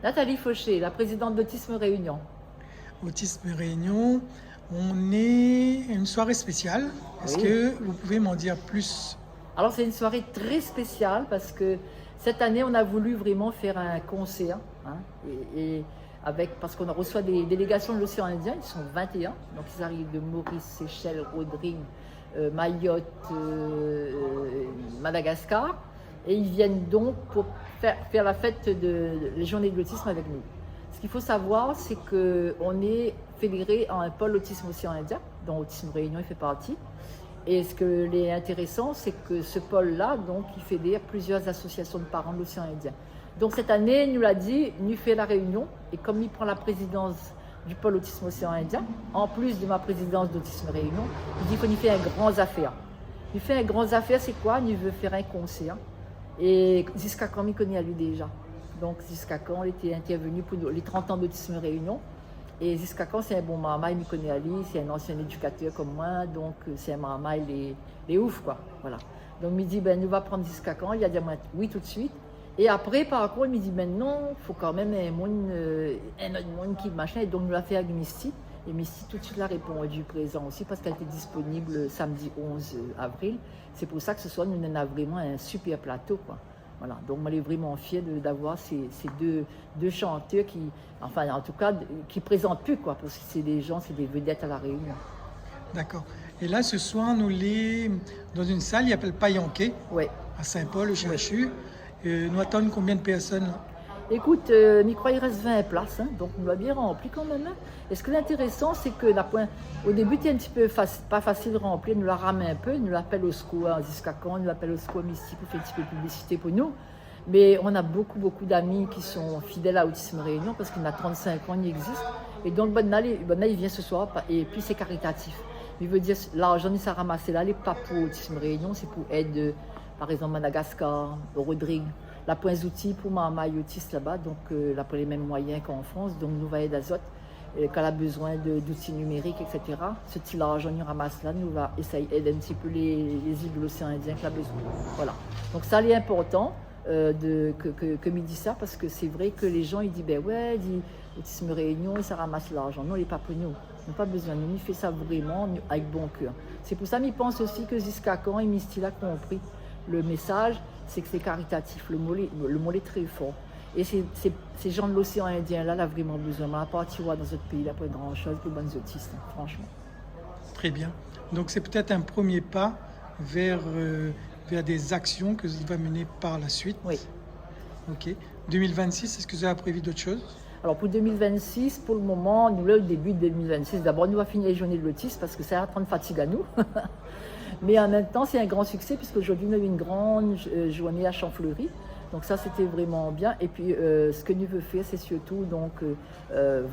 Nathalie Fauché, la présidente d'Autisme Réunion. Autisme Réunion, on est une soirée spéciale. Est-ce que vous pouvez m'en dire plus? Alors c'est une soirée très spéciale parce que cette année on a voulu vraiment faire un concert parce qu'on reçoit des délégations de l'océan Indien, ils sont 21, donc ils arrivent de Maurice, Seychelles, Rodrigue, Mayotte, Madagascar, et ils viennent donc pour faire la fête les journées de l'autisme avec nous. Ce qu'il faut savoir, c'est qu'on est fédéré en un pôle autisme océan Indien, dont Autisme Réunion il fait partie. Et ce qui est intéressant, c'est que ce pôle-là, donc, il fédère plusieurs associations de parents de l'océan Indien. Donc cette année, il nous l'a dit, il nous fait la réunion, et comme il prend la présidence du pôle autisme océan Indien, en plus de ma présidence d'Autisme Réunion, il dit qu'on y fait un grand affaire. Il fait un grand affaire, c'est quoi? Il veut faire un concert. Et Ziska Khan, il connaît à lui déjà. Donc Ziska Khan était intervenu pour les 30 ans d'Autisme Réunion. Et Ziska Khan, c'est un bon maman, il me connaît à lui, c'est un ancien éducateur comme moi, donc c'est un maman, il est ouf, quoi. Voilà. Donc il me dit, ben, nous va prendre Ziska Khan, il a dit oui tout de suite. Et après, par contre, il me dit, ben non, il faut quand même un autre monde qui machin, et donc il nous l'a fait avec Misty. Et Misty, tout de suite, l'a répondu présent aussi, parce qu'elle était disponible samedi 11 avril. C'est pour ça que ce soir, nous en avons vraiment un super plateau, quoi. Voilà, donc on est vraiment fiers d'avoir ces deux chanteurs qui, enfin en tout cas, qui présentent plus, quoi, parce que c'est des gens, c'est des vedettes à la Réunion. D'accord. Et là, ce soir, nous sommes dans une salle, il s'appelle Payanquet, à Saint-Paul, au CHU. Nous attendons combien de personnes là? Écoute, il reste 20 places, hein, donc on l'a bien rempli quand même. Hein. Et ce qui est intéressant, c'est que au début, c'était un petit peu pas facile de remplir, nous la ramène un peu, nous l'appelle au secours à Ziska Khan, nous l'appelle au secours Mystique pour faire un petit peu de publicité pour nous. Mais on a beaucoup d'amis qui sont fidèles à Autisme Réunion parce qu'il y en a 35 ans, il existe. Et donc, il vient ce soir et puis c'est caritatif. Il veut dire, l'argent il s'est ramassé là, n'est pas pour Autisme Réunion, c'est pour aide, par exemple, Madagascar, Rodrigue. La Pointe outils pour ma maille autiste là-bas, donc elle a pas les mêmes moyens qu'en France, donc nous va aider d'Azote, quand elle a besoin d'outils numériques, etc. Ce petit argent nous ramasse là, nous va essayer d'aider un petit peu les îles de l'océan Indien qui a besoin. Voilà. Donc ça c'est important que me dit ça, parce que c'est vrai que les gens ils disent ben ouais, Autisme Réunion, ça ramasse l'argent. Non, il n'est pas pour nous. On n'a pas besoin de nous, il fait ça vraiment avec bon cœur. C'est pour ça qu'il pense aussi que Ziska Khan et Misty l'a compris. Le message, c'est que c'est caritatif, le mot est très fort. Et ces gens de l'océan Indien là, a vraiment besoin. À partir dans notre pays, là, pas grand chose pour les bonnes autistes, hein, franchement. Très bien. Donc c'est peut-être un premier pas vers des actions que vous va mener par la suite. Oui. Ok. 2026, est-ce que vous avez prévu d'autres choses? Alors pour 2026, pour le moment, nous là, au début de 2026, d'abord nous va finir les journées de l'autisme parce que ça va prendre fatigue à nous. Mais en même temps, c'est un grand succès puisqu'aujourd'hui, nous avons une grande journée à Champfleury. Donc ça, c'était vraiment bien. Et puis, ce que nous veut faire, c'est surtout donc,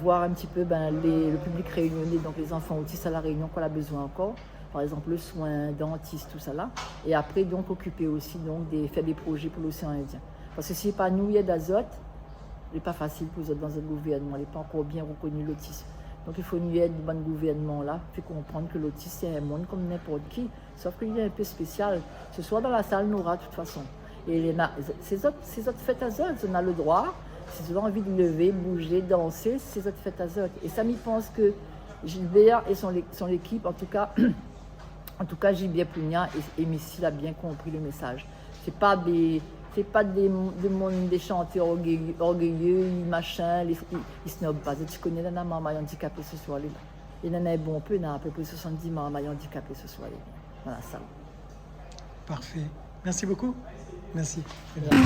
voir un petit peu le public réunionnais, donc les enfants autistes à la Réunion, qu'on a besoin encore. Par exemple, le soin, dentiste, tout ça là. Et après, donc, occuper aussi, donc, faire des projets pour l'océan Indien. Parce que si pas nous, il y a d'Azote, ce n'est pas facile pour eux dans un gouvernement. Il n'est pas encore bien reconnu l'autisme. Donc il faut nous aider du bon gouvernement là, fait comprendre que l'autisme c'est un monde comme n'importe qui, sauf qu'il est un peu spécial. Ce soir dans la salle, nous aura de toute façon. Et ces autres fêtes à Zot, on a le droit, si on a envie de lever, bouger, danser, ces autres fêtes à Zot. Et ça m'y pense que Gilbert et son équipe, en tout cas Gilbert Pugna et Missy a bien compris le message. C'est pas des chanteurs orgueilleux, machin, ils snobent pas. Tu connais la maman handicapée ce soir là. Il y en a un bon peu, il y en a à peu près 70 mamans handicapées ce soir là. Voilà ça. Parfait. Merci beaucoup. Merci. Merci.